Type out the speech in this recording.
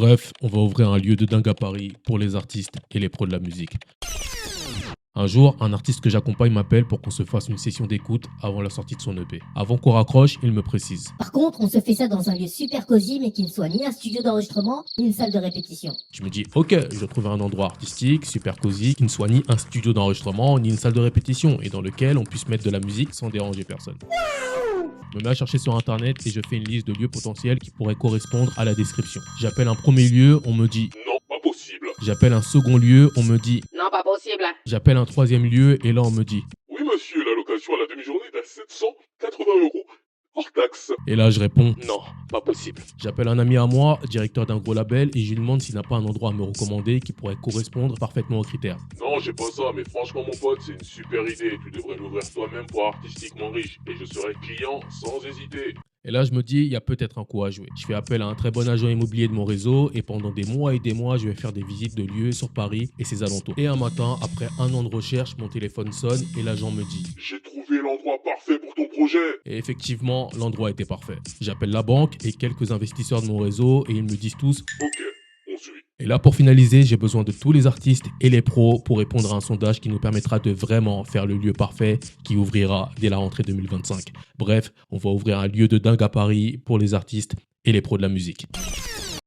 Bref, on va ouvrir un lieu de dingue à Paris pour les artistes et les pros de la musique. Un jour, un artiste que j'accompagne m'appelle pour qu'on se fasse une session d'écoute avant la sortie de son EP. Avant qu'on raccroche, il me précise. Par contre, on se fait ça dans un lieu super cosy, mais qui ne soit ni un studio d'enregistrement, ni une salle de répétition. Je me dis, ok, je trouve un endroit artistique, super cosy, qui ne soit ni un studio d'enregistrement, ni une salle de répétition, et dans lequel on puisse mettre de la musique sans déranger personne. Je me mets à chercher sur internet et je fais une liste de lieux potentiels qui pourraient correspondre à la description. J'appelle un premier lieu, on me dit Non, pas possible. j'appelle un second lieu, on me dit Non, pas possible. j'appelle un troisième lieu et là on me dit Oui, monsieur, la location à la demi-journée est à 780 € hors taxe. et là je réponds Non, pas possible. j'appelle un ami à moi, directeur d'un gros label et je lui demande s'il n'a pas un endroit à me recommander qui pourrait correspondre parfaitement aux critères. Non, j'ai pas ça, mais franchement, mon pote, c'est une super idée. Tu devrais l'ouvrir toi-même pour Artistiquement Riche et je serai client sans hésiter. Et là je me dis il y a peut-être un coup à jouer. Je fais appel à un très bon agent immobilier de mon réseau et pendant des mois et des mois je vais faire des visites de lieux sur Paris et ses alentours. Et un matin, après un an de recherche, mon téléphone sonne et l'agent me dit J'ai trouvé l'endroit parfait pour ton projet. et effectivement l'endroit était parfait. J'appelle la banque et quelques investisseurs de mon réseau et ils me disent tous Ok, on suit. et là, pour finaliser, j'ai besoin de tous les artistes et les pros pour répondre à un sondage qui nous permettra de vraiment faire le lieu parfait qui ouvrira dès la rentrée 2025. Bref, on va ouvrir un lieu de dingue à Paris pour les artistes et les pros de la musique.